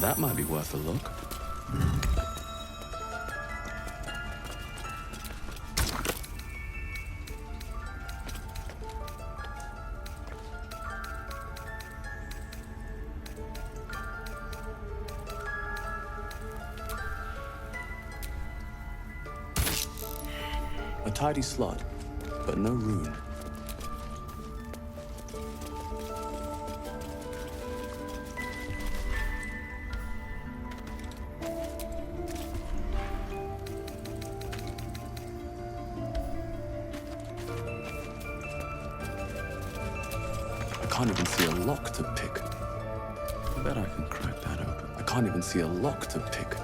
That might be worth a look. A tidy slot, but no rune. I can't even see a lock to pick. I bet I can crack that open. I can't even see a lock to pick.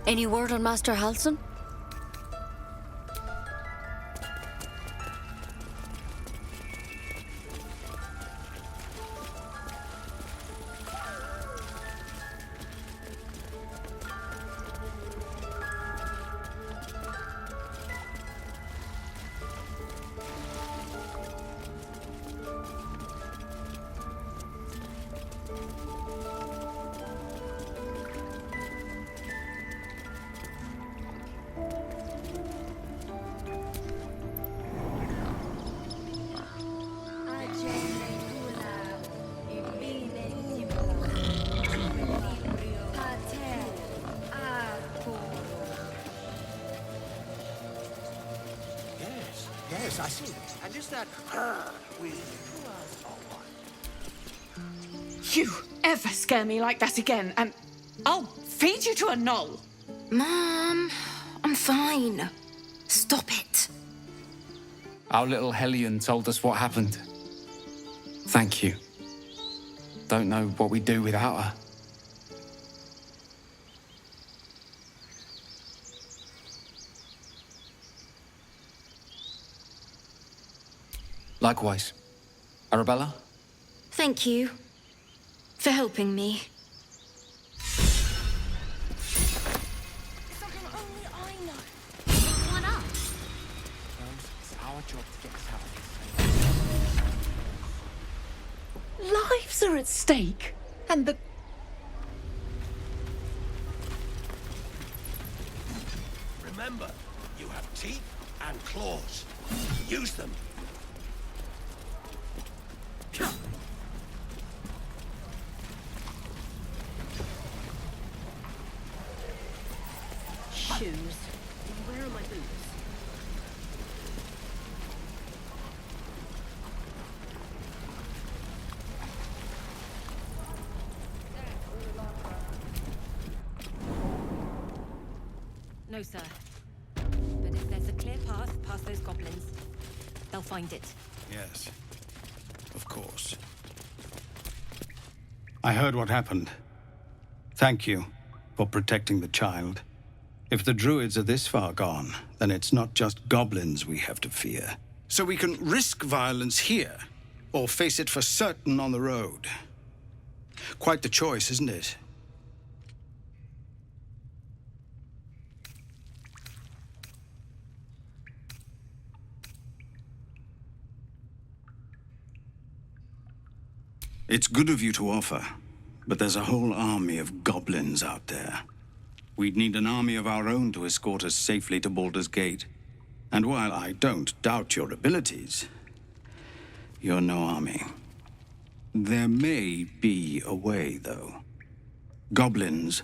Any word on Master Halson? Yes, I see. And just that with You ever scare me like that again, and I'll feed you to a knoll. Mom, I'm fine. Stop it. Our little Hellion told us what happened. Thank you. Don't know what we'd do without her. Likewise. Arabella? Thank you for helping me. Something only I know. Pick one up. It's our job to get us out of this. Lives are at stake. And the... Remember, you have teeth and claws. Use them. Shoes. Where are my boots? No, sir. But if there's a clear path past those goblins, they'll find it. Yes, of course. I heard what happened. Thank you for protecting the child. If the druids are this far gone, then it's not just goblins we have to fear. So we can risk violence here, or face it for certain on the road. Quite the choice, isn't it? It's good of you to offer, but there's a whole army of goblins out there. We'd need an army of our own to escort us safely to Baldur's Gate. And while I don't doubt your abilities, you're no army. There may be a way, though. Goblins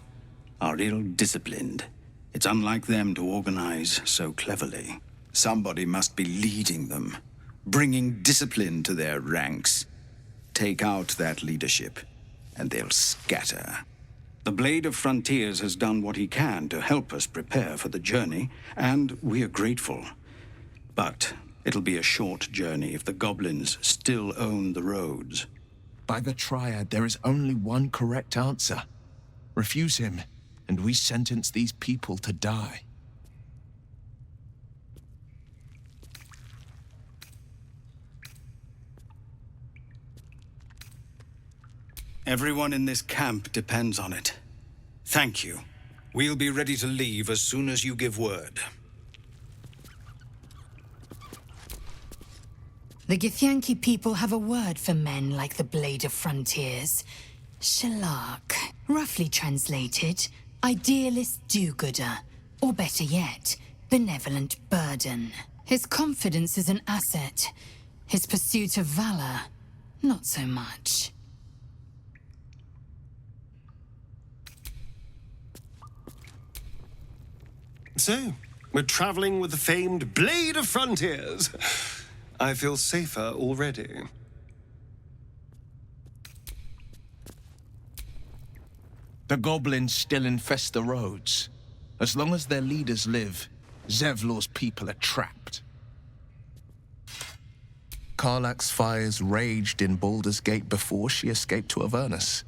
are ill-disciplined. It's unlike them to organize so cleverly. Somebody must be leading them, bringing discipline to their ranks. Take out that leadership, and they'll scatter. The Blade of Frontiers has done what he can to help us prepare for the journey, and we are grateful. But it'll be a short journey if the goblins still own the roads. By the Triad, there is only one correct answer. Refuse him, and we sentence these people to die. Everyone in this camp depends on it. Thank you. We'll be ready to leave as soon as you give word. The Githyanki people have a word for men like the Blade of Frontiers. Shalak. Roughly translated, idealist do-gooder. Or better yet, benevolent burden. His confidence is an asset. His pursuit of valor, not so much. So, we're traveling with the famed Blade of Frontiers. I feel safer already. The goblins still infest the roads. As long as their leaders live, Zevlor's people are trapped. Karlach's fires raged in Baldur's Gate before she escaped to Avernus,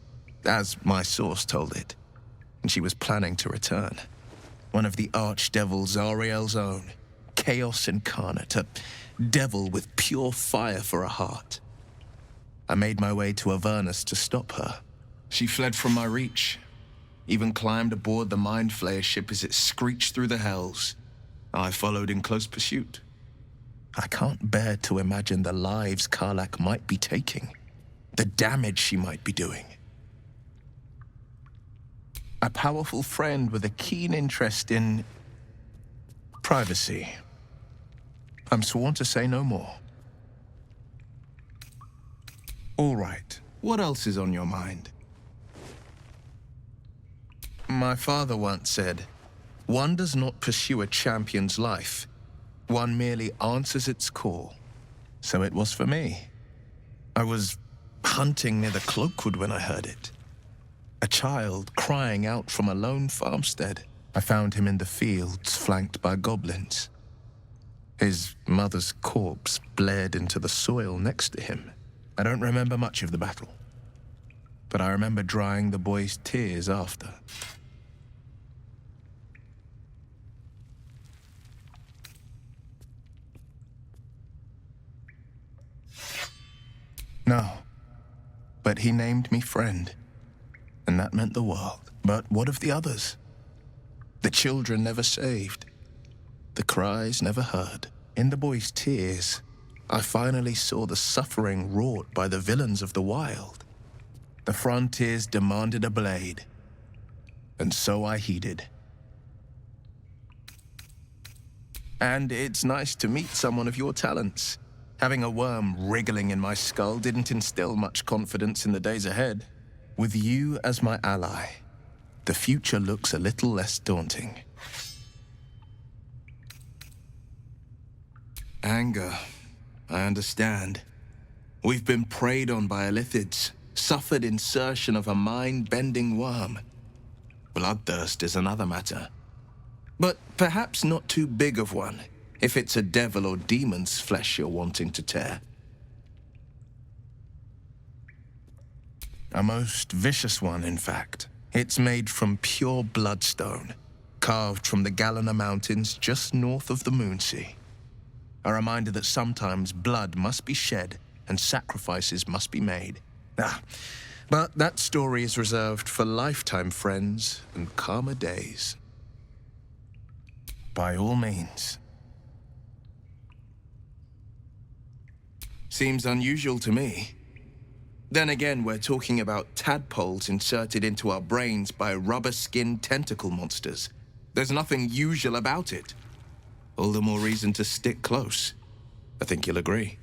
as my source told it, and she was planning to return. One of the archdevils Zariel's own, chaos incarnate, a devil with pure fire for a heart. I made my way to Avernus to stop her. She fled from my reach, even climbed aboard the Mind Flayer ship as it screeched through the hells. I followed in close pursuit. I can't bear to imagine the lives Karlach might be taking, the damage she might be doing. A powerful friend with a keen interest in privacy. I'm sworn to say no more. All right, what else is on your mind? My father once said, one does not pursue a champion's life. One merely answers its call. So it was for me. I was hunting near the Cloakwood when I heard it. A child crying out from a lone farmstead. I found him in the fields, flanked by goblins. His mother's corpse blared into the soil next to him. I don't remember much of the battle, but I remember drying the boy's tears after. No, but he named me friend. And that meant the world. But what of the others? The children never saved. The cries never heard. In the boy's tears, I finally saw the suffering wrought by the villains of the wild. The frontiers demanded a blade, and so I heeded. And it's nice to meet someone of your talents. Having a worm wriggling in my skull didn't instill much confidence in the days ahead. With you as my ally, the future looks a little less daunting. Anger, I understand. We've been preyed on by illithids, suffered insertion of a mind-bending worm. Bloodthirst is another matter. But perhaps not too big of one, if it's a devil or demon's flesh you're wanting to tear. A most vicious one, in fact. It's made from pure bloodstone, carved from the Galena Mountains just north of the Moonsea. A reminder that sometimes blood must be shed and sacrifices must be made. But that story is reserved for lifetime friends and calmer days. By all means. Seems unusual to me. Then again, we're talking about tadpoles inserted into our brains by rubber-skinned tentacle monsters. There's nothing usual about it. All the more reason to stick close. I think you'll agree.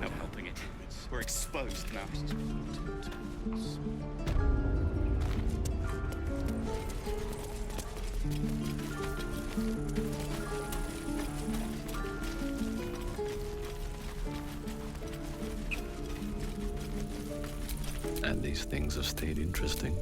No helping it. We're exposed now. And these things have stayed interesting.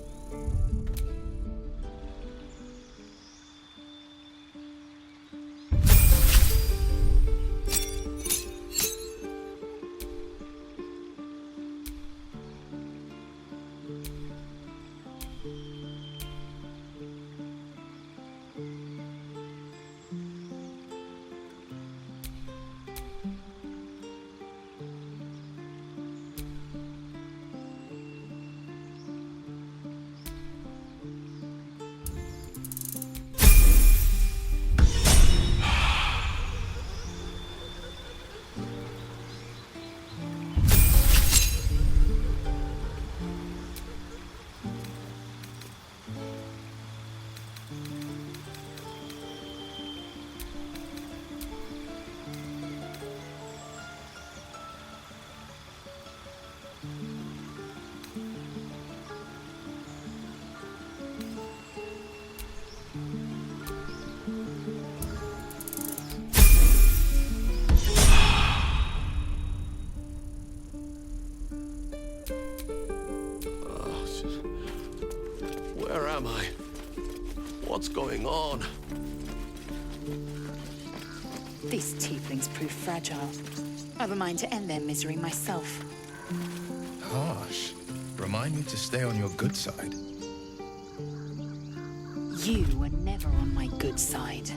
Where am I? What's going on? These tieflings prove fragile. I've a mind to end their misery myself. Harsh. Remind me to stay on your good side. You were never on my good side.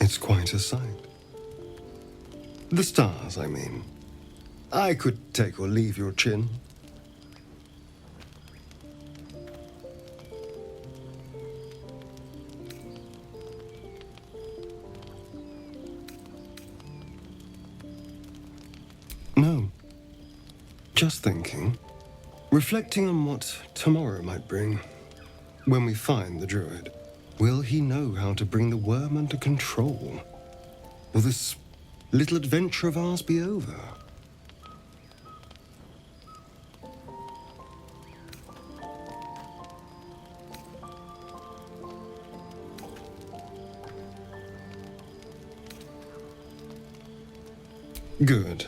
It's quite a sight. The stars, I mean. I could take or leave your chin. No. Just thinking. Reflecting on what tomorrow might bring. When we find the druid. Will he know how to bring the worm under control? Will this little adventure of ours be over? Good.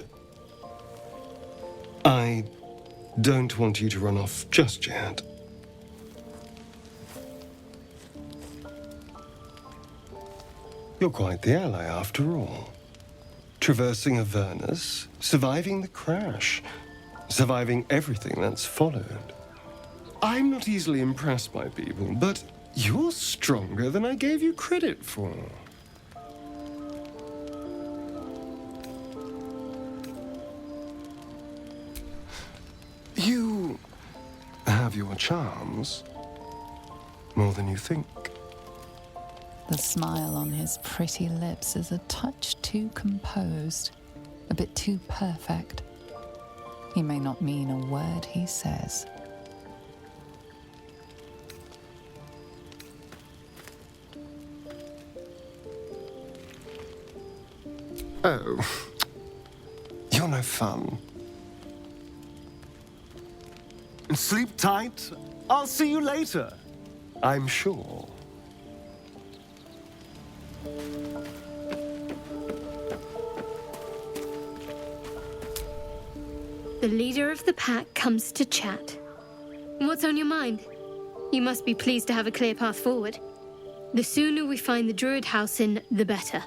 I don't want you to run off just yet. You're quite the ally, after all. Traversing Avernus, surviving the crash, surviving everything that's followed. I'm not easily impressed by people, but you're stronger than I gave you credit for. You have your charms, more than you think. The smile on his pretty lips is a touch too composed, a bit too perfect. He may not mean a word he says. Oh, you're no fun. Sleep tight. I'll see you later, I'm sure. The leader of the pack comes to chat. What's on your mind? You must be pleased to have a clear path forward. The sooner we find the Druid house in, the better.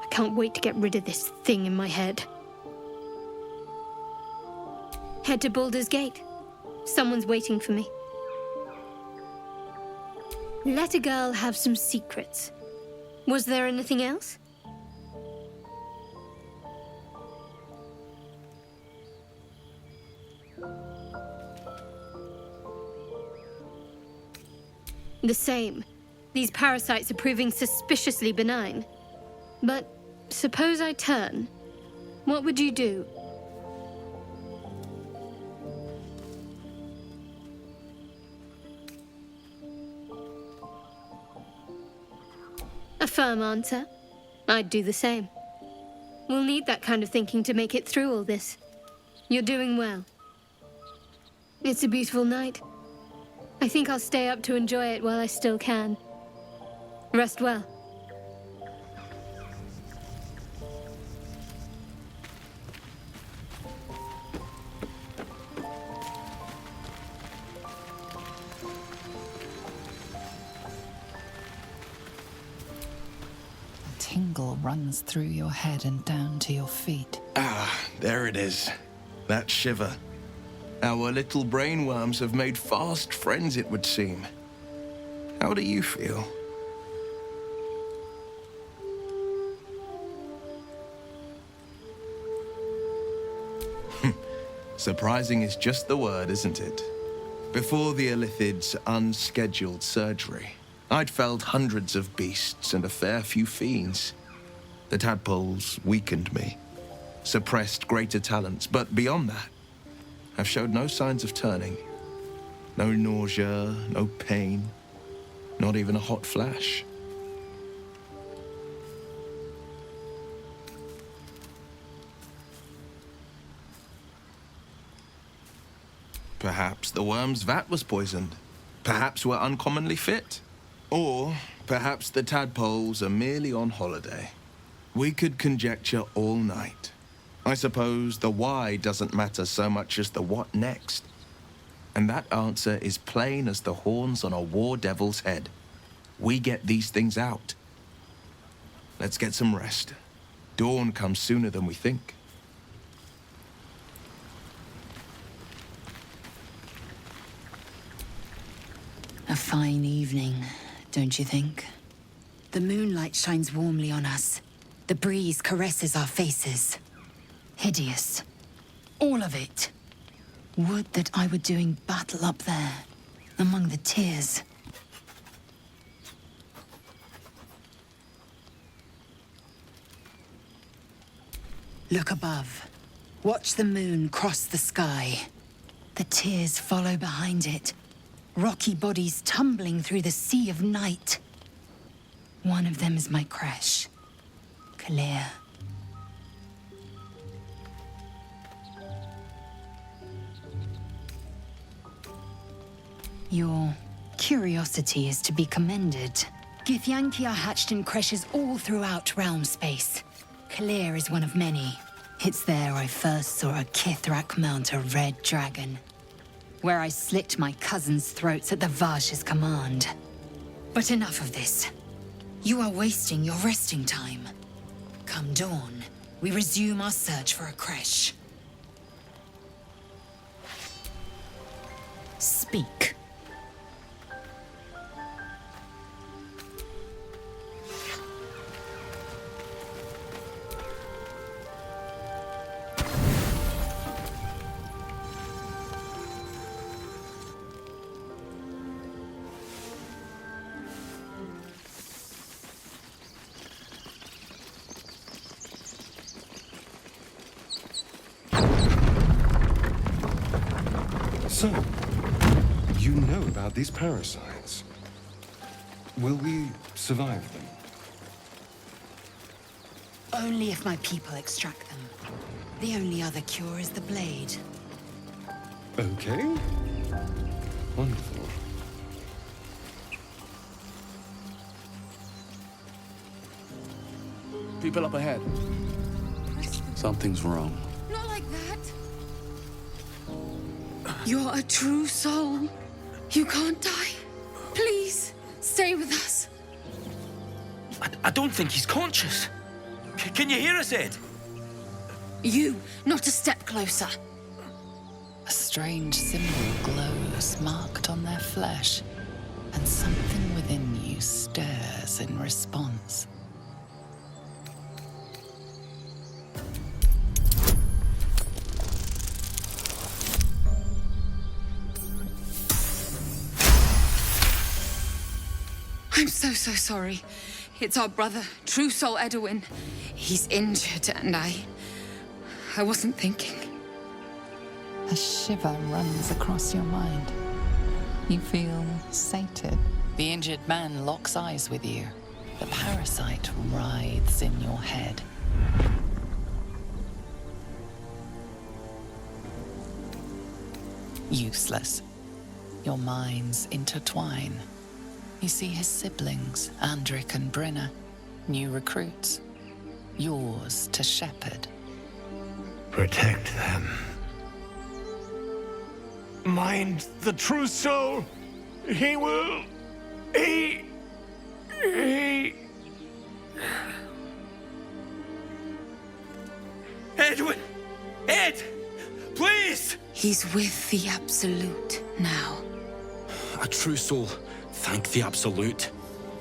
I can't wait to get rid of this thing in my head. Head to Baldur's Gate. Someone's waiting for me. Let a girl have some secrets. Was there anything else? The same. These parasites are proving suspiciously benign. But suppose I turn. What would you do? A firm answer. I'd do the same. We'll need that kind of thinking to make it through all this. You're doing well. It's a beautiful night. I think I'll stay up to enjoy it while I still can. Rest well. A tingle runs through your head and down to your feet. Ah, there it is. That shiver. Our little brainworms have made fast friends, it would seem. How do you feel? Surprising is just the word, isn't it? Before the Illithid's unscheduled surgery, I'd felled hundreds of beasts and a fair few fiends. The tadpoles weakened me, suppressed greater talents, but beyond that, I've showed no signs of turning. No nausea, no pain, not even a hot flash. Perhaps the worm's vat was poisoned. Perhaps we're uncommonly fit. Or perhaps the tadpoles are merely on holiday. We could conjecture all night. I suppose the why doesn't matter so much as the what next. And that answer is plain as the horns on a war devil's head. We get these things out. Let's get some rest. Dawn comes sooner than we think. A fine evening, don't you think? The moonlight shines warmly on us. The breeze caresses our faces. Hideous. All of it. Would that I were doing battle up there, among the tears. Look above. Watch the moon cross the sky. The tears follow behind it. Rocky bodies tumbling through the sea of night. One of them is my crush, Clear. Your curiosity is to be commended. Githyanki are hatched in creches all throughout realm space. Clear is one of many. It's there I first saw a Kithrak mount a red dragon, where I slit my cousins' throats at the Vaj's command. But enough of this. You are wasting your resting time. Come dawn, we resume our search for a creche. Speak. So, you know about these parasites. Will we survive them? Only if my people extract them. The only other cure is the blade. Okay. Wonderful. People up ahead. Something's wrong. Not like that. You're a true soul. You can't die. Please, stay with us. I don't think he's conscious. Can you hear us, Ed? You, not a step closer. A strange symbol glows, marked on their flesh, and something within you stirs in response. I'm so sorry. It's our brother, True Soul Edwin. He's injured and I wasn't thinking. A shiver runs across your mind. You feel sated. The injured man locks eyes with you. The parasite writhes in your head. Useless. Your minds intertwine. You see his siblings, Andric and Brenna, new recruits. Yours to shepherd. Protect them. Mind the true soul. He will... He... Edwin! Ed! Please! He's with the Absolute now. A true soul. Thank the Absolute.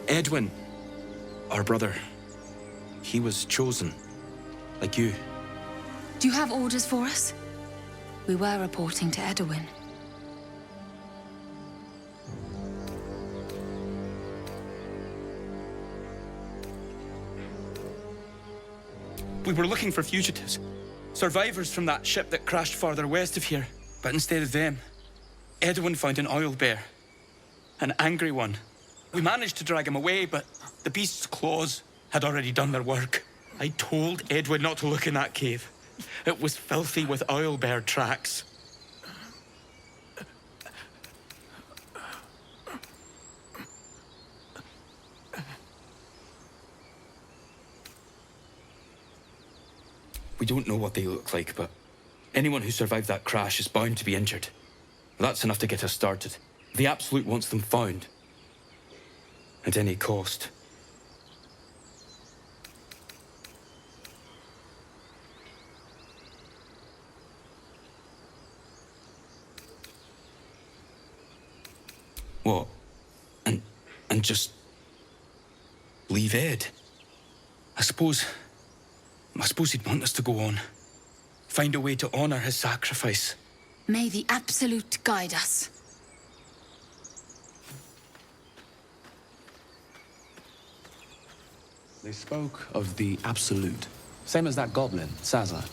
Edwin, our brother, he was chosen, like you. Do you have orders for us? We were reporting to Edwin. We were looking for fugitives, survivors from that ship that crashed farther west of here. But instead of them, Edwin found an oil bear. An angry one. We managed to drag him away, but the beast's claws had already done their work. I told Edwin not to look in that cave. It was filthy with oil bear tracks. We don't know what they look like, but anyone who survived that crash is bound to be injured. That's enough to get us started. The Absolute wants them found. At any cost. What? And just... leave Ed? I suppose he'd want us to go on. Find a way to honor his sacrifice. May the Absolute guide us. They spoke of the Absolute. Same as that goblin, Sazza.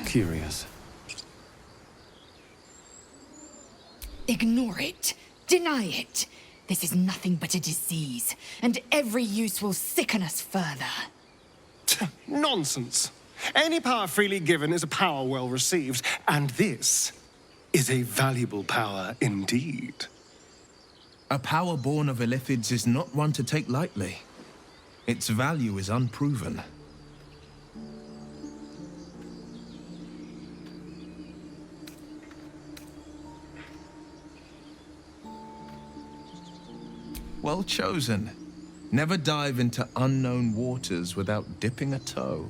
Curious. Ignore it. Deny it. This is nothing but a disease, and every use will sicken us further. Nonsense. Any power freely given is a power well received, and this is a valuable power indeed. A power born of Illithids is not one to take lightly. Its value is unproven. Well chosen. Never dive into unknown waters without dipping a toe.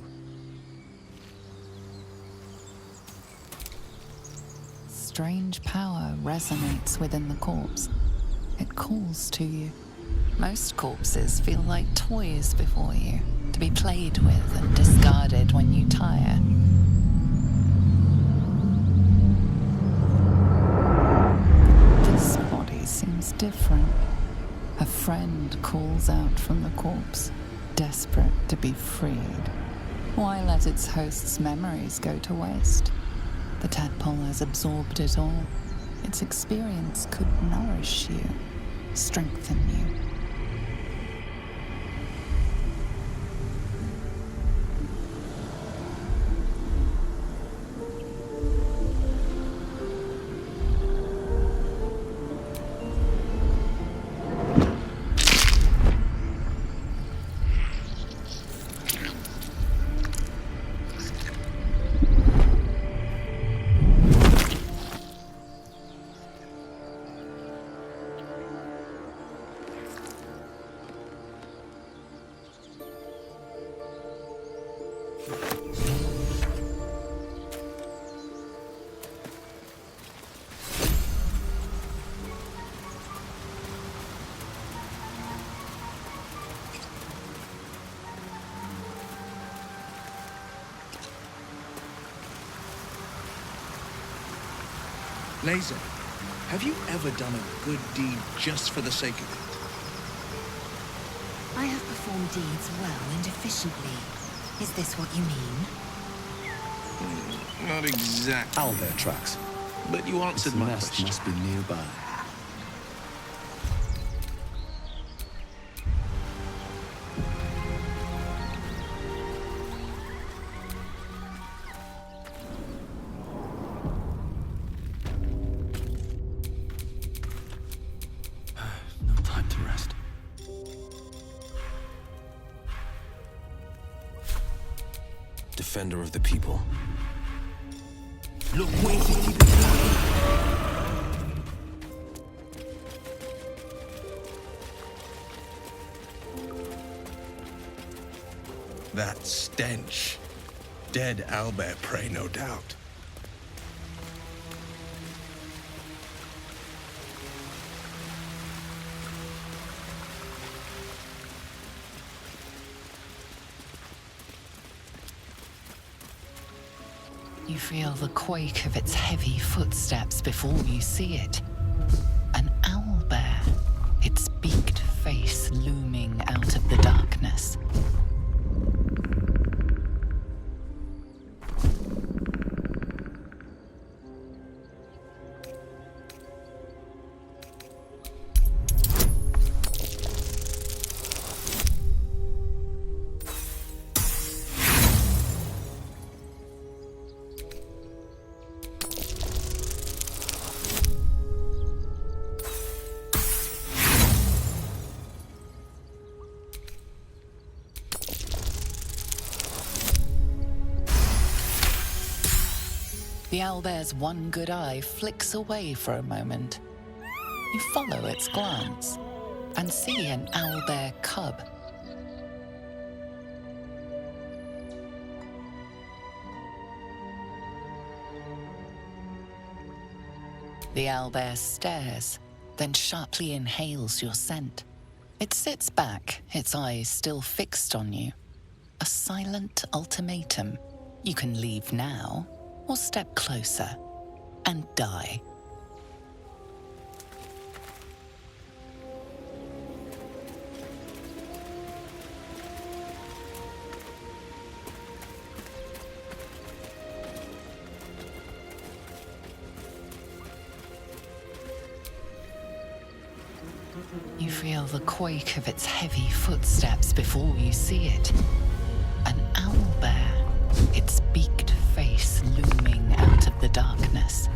Strange power resonates within the corpse. It calls to you. Most corpses feel like toys before you, to be played with and discarded when you tire. This body seems different. A friend calls out from the corpse, desperate to be freed. Why let its host's memories go to waste? The tadpole has absorbed it all. Its experience could nourish you, strengthen you. Laser, have you ever done a good deed just for the sake of it? I have performed deeds well and efficiently. Is this what you mean? Not exactly. Owlbear tracks. But you answered my question. Must be nearby. No time to rest. Defender of the people. Look, where's he keeping going? That stench. Dead owlbear prey, no doubt. You feel the quake of its heavy footsteps before you see it. An owlbear, its beaked face looming out of the darkness. The owlbear's one good eye flicks away for a moment. You follow its glance and see an owlbear cub. The owlbear stares, then sharply inhales your scent. It sits back, its eyes still fixed on you. A silent ultimatum. You can leave now, or step closer and die. You feel the quake of its heavy footsteps before you see it. An owlbear, its beaked face looming out of the darkness.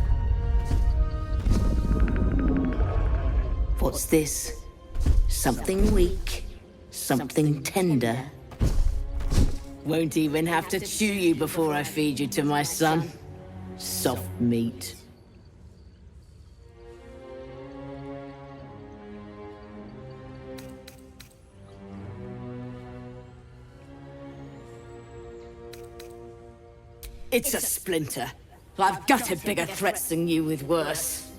What's this? Something weak, something tender. Won't even have to chew you before I feed you to my son. Soft meat. It's a splinter. I've gutted bigger threats than you with worse.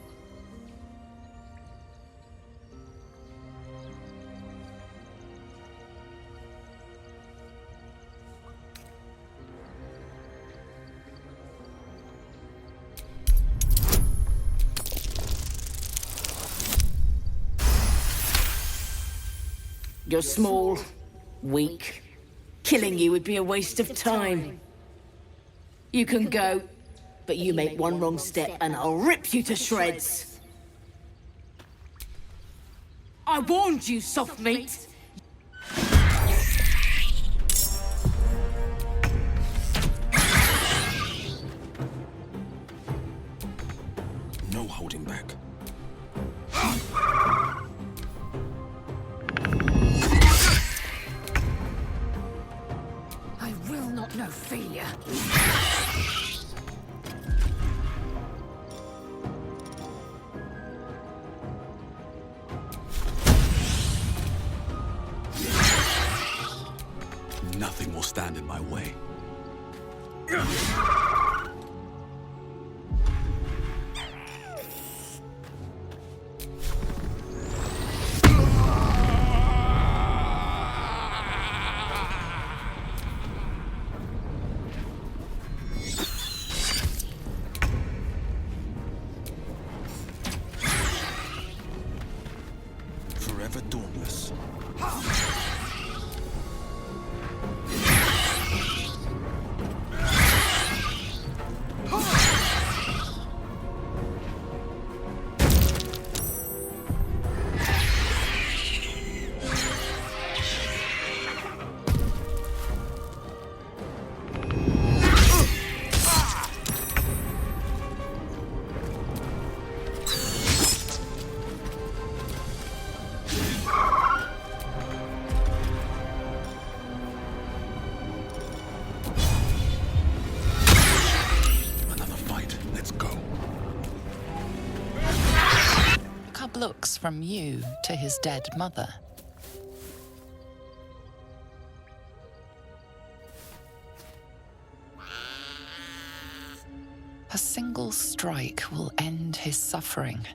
You're small, weak. Killing you would be a waste of time. You can go, but you make one wrong step and I'll rip you to shreds. I warned you, soft meat. No holding back. I will not know failure. Nothing will stand in my way. Forever dauntless. Looks from you to his dead mother. A single strike will end his suffering.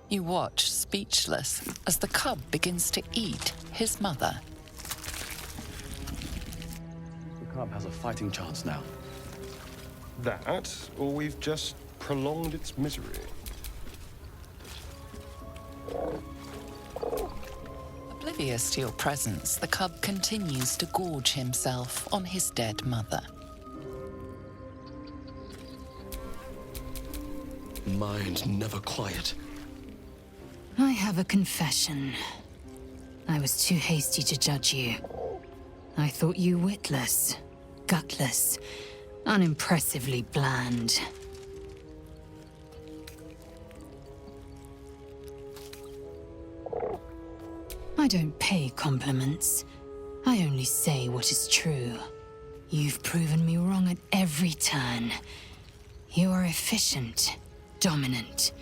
You watch, speechless, as the cub begins to eat his mother. The cub has a fighting chance now. That, or we've just prolonged its misery. Oblivious to your presence, the cub continues to gorge himself on his dead mother. Mind never quiet. I have a confession. I was too hasty to judge you. I thought you witless, gutless, unimpressively bland. I don't pay compliments. I only say what is true. You've proven me wrong at every turn. You are efficient, dominant,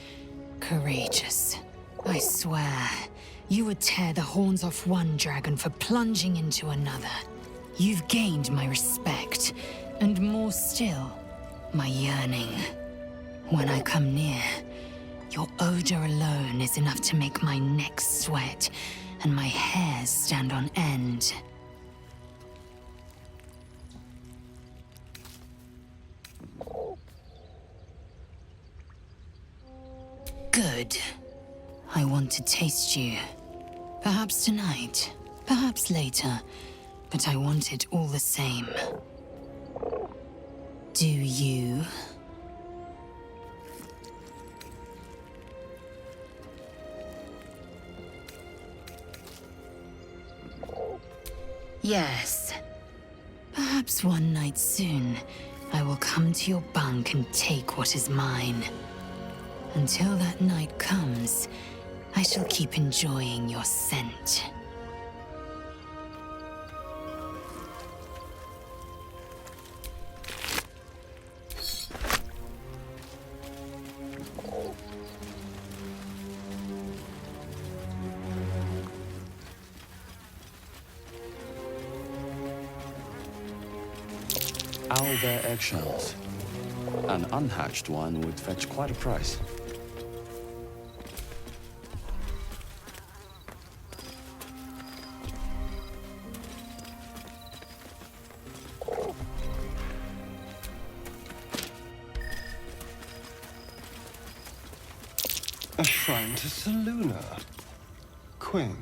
courageous. I swear, you would tear the horns off one dragon for plunging into another. You've gained my respect, and more still, my yearning. When I come near, your odor alone is enough to make my neck sweat and my hairs stand on end. Good. I want to taste you. Perhaps tonight, perhaps later, but I want it all the same. Do you? Yes. Perhaps one night soon, I will come to your bunk and take what is mine. Until that night comes, I shall keep enjoying your scent. all their eggshells. An unhatched one would fetch quite a price. A shrine to Seluna. Quaint.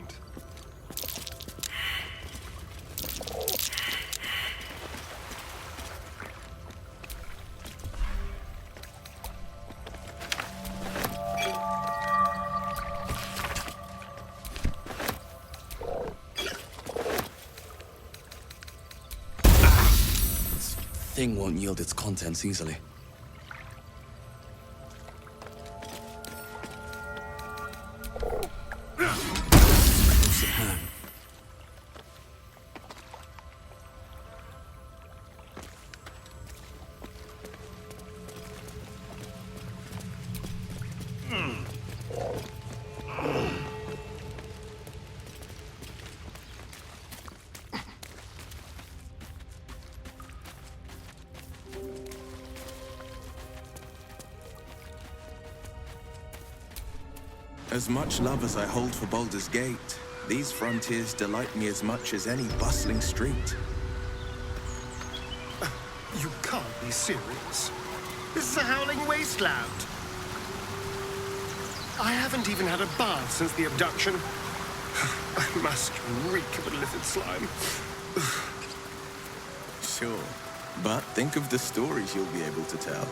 This thing won't yield its contents easily. As much love as I hold for Baldur's Gate, these frontiers delight me as much as any bustling street. You can't be serious. This is a howling wasteland. I haven't even had a bath since the abduction. I must reek of illicit slime. Sure, but think of the stories you'll be able to tell.